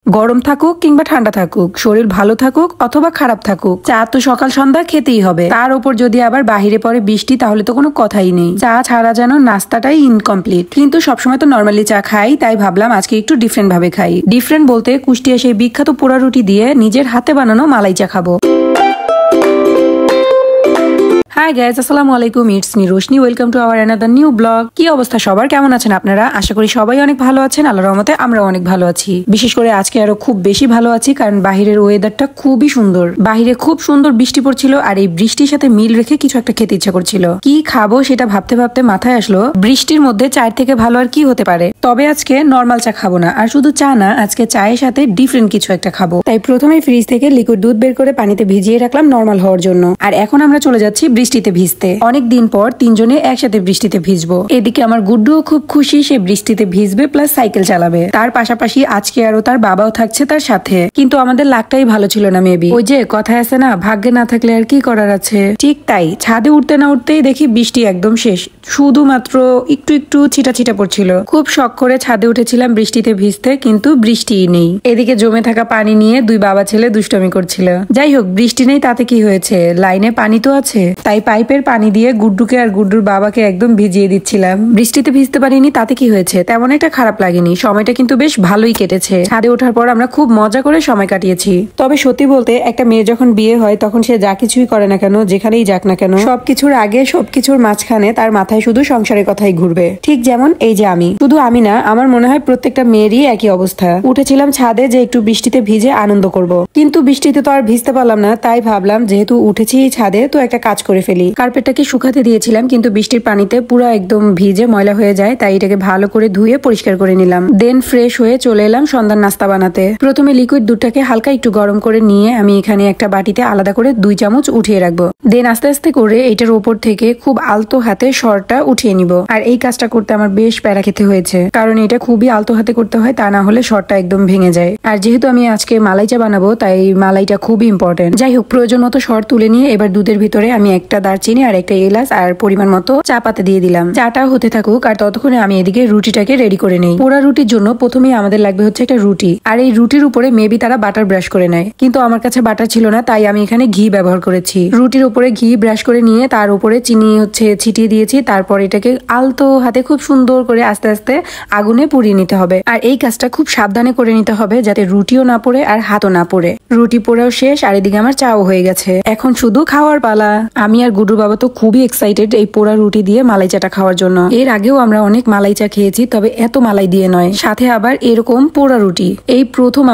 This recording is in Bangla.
গরম থাকুক কিংবা ঠান্ডা থাকুক, শরীর ভালো থাকুক অথবা খারাপ থাকুক, চা তো সকাল সন্ধ্যা খেতেই হবে। তার উপর যদি আবার বাহিরে পড়ে বৃষ্টি, তাহলে তো কোনো কথাই নেই। চা ছাড়া যেন নাস্তাটাই ইনকমপ্লিট। কিন্তু সবসময় তো নর্মালি চা খাই, তাই ভাবলাম আজকে একটু ডিফারেন্ট ভাবে খাই। ডিফারেন্ট বলতে কুষ্টিয়া সেই বিখ্যাত পোড়া রুটি দিয়ে নিজের হাতে বানানো মালাই চা খাবো। হাই গাইজ, আসসালামু আলাইকুম, it's me Roshni, welcome to our another new blog. কি অবস্থা সবার, কেমন আছেন আপনারা? আশা করি সবাই অনেক ভালো আছেন। আল্লাহর রহমতে আমরা অনেক ভালো আছি। বিশেষ করে আজকে আরো খুব বেশি ভালো আছি, কারণ বাহিরের ওয়েদারটা খুবই সুন্দর। বাহিরে খুব সুন্দর বৃষ্টি পড়ছিল, আর এই বৃষ্টির সাথে মিল রেখে কিছু একটা খেতে ইচ্ছা করছিল। কি খাবো সেটা ভাবতে ভাবতে মাথায় আসলো বৃষ্টির মধ্যে চায়ের থেকে ভালো আর কি হতে পারে। তবে আজকে নর্মাল চা খাবো না, আর শুধু চা না, আজকে চায়ের সাথে ডিফারেন্ট কিছু একটা খাবো। তাই প্রথমে ফ্রিজ থেকে লিকুইড দুধ বের করে পানিতে ভিজিয়ে রাখলাম নর্মাল হওয়ার জন্য। আর এখন আমরা চলে যাচ্ছি বৃষ্টিতে ভিজতে। অনেক দিন পর তিনজনে একসাথে বৃষ্টিতে ভিজবো। এদিকে আমার গুড্ডুও খুব খুশি, সে বৃষ্টিতে ভিজবে প্লাস সাইকেল চালাবে। তার পাশাপাশি আজকে আরো তার বাবাও থাকছে তার সাথে। কিন্তু আমাদের লাকটাই ভালো ছিল না মেবি। ওই যে কথায় আছে না, ভাগ্যে না থাকলে আর কি করার আছে। ঠিক তাই, ছাদে উঠতে না উঠতেই দেখি বৃষ্টি একদম শেষ। শুধুমাত্র একটু একটু ছিটা ছিটা পড়ছিল। খুব শখ করে ছাদে উঠেছিলাম বৃষ্টিতে ভিজতে, কিন্তু বৃষ্টিই নেই। এদিকে জমে থাকা পানি নিয়ে দুই বাবা ছেলে দুষ্টমি করছিল। যাই হোক, বৃষ্টি নেই তাতে কি হয়েছে, লাইনে পানি তো আছে। তাই পাইপের পানি দিয়ে গুড্ডুকে আর গুড্ডুর বাবাকে একদম ভিজিয়ে দিচ্ছিলাম। বৃষ্টিতে ভিজতে পারিনি, তাতে কি হয়েছে, তেমন একটা খারাপ লাগেনি। সময়টা কিন্তু বেশ ভালোই কেটেছে। ছাদে ওঠার পর আমরা খুব মজা করে সময় কাটিয়েছি। তবে সত্যি বলতে, একটা মেয়ে যখন বিয়ে হয় তখন সে যা কিছুই করে না কেন, যেখানেই যাক না কেন, সবকিছুর আগে সবকিছুর মাঝখানে তার মাথায় শুধু সংসারের কথাই ঘুরবে। ঠিক যেমন এই যে আমি, শুধু আমি না, আমার মনে হয় প্রত্যেকটা মেয়েরই একই অবস্থা। উঠেছিলাম ছাদে যে একটু বৃষ্টিতে ভিজে আনন্দ করব, কিন্তু বৃষ্টিতে তো আর ভিজতে পারলাম না। তাই ভাবলাম যেহেতু উঠেছি ছাদে, তো একটা কাজ করে ফেলি। কার্পেটটাকে শুকাতে দিয়েছিলাম, কিন্তু বৃষ্টির পানিতে পুরো একদম ভিজে ময়লা হয়ে যায়। তাই এটাকে ভালো করে ধুয়ে পরিষ্কার করে নিলাম। দেন ফ্রেশ হয়ে চলে এলাম সন্ধ্যার নাস্তা বানাতে। প্রথমে লিকুইড দুধটাকে হালকা একটু গরম করে নিয়ে আমি এখানে একটা বাটিতে আলাদা করে 2 চামচ উঠিয়ে রাখবো। দেন আস্তে আস্তে করে এটার উপর থেকে খুব আলতো হাতে সরটা উঠিয়ে নিব। আর এই কাজটা করতে আমার বেশ প্যারা খেতে হয়েছে, কারণ এটা খুবই আলতো হাতে করতে হয়, তা না হলে সরটা একদম ভেঙে যায়। আর যেহেতু আমি আজকে মালাই চা বানাবো, তাই মালাইটা খুবই ইম্পর্টেন্ট। যাই হোক, প্রয়োজন মতো সর তুলে নিয়ে এবার দুধের ভিতরে আমি একটা দারচিনি আর একটা এলাচ আর পরিমাণ মতো চা পাতা দিয়ে দিলাম। চাটা হতে থাকুক, আর ততক্ষণে আমি এদিকে রুটিটাকে রেডি করে নেই। পোড়া রুটির জন্য প্রথমেই আমাদের লাগবে হচ্ছে একটা রুটি। আর এই রুটির উপরে মেবি তারা বাটার ব্রাশ করে নেয়, কিন্তু আমার কাছে বাটার ছিল না, তাই আমি এখানে ঘি ব্যবহার করেছি। রুটির উপরে ঘি ব্রাশ করে নিয়ে তার উপরে চিনি ছিটিয়ে দিয়েছি। তারপর এটাকে আলতো হাতে খুব সুন্দর করে আস্তে আস্তে আগুনে পুড়িয়ে নিতে হবে। আর এই কাজটা খুব সাবধানে করে নিতে হবে, যাতে রুটিও না পড়ে আর হাতও না পড়ে। রুটি পোড়াও শেষ, আর এদিকে আমার চাও হয়ে গেছে। এখন শুধু খাওয়ার পালা। আমি আর গুডুর বাবা তো খুবই এক্সাইটেড এই পোড়া রুটি দিয়ে মালাই চাটা খাওয়ার জন্য। এর আগেও আমরা অনেক মালাই চা খেয়েছি, তবে এত মালাই দিয়ে নয়, সাথে আবার এরকম পোড়া রুটি। এই প্রথম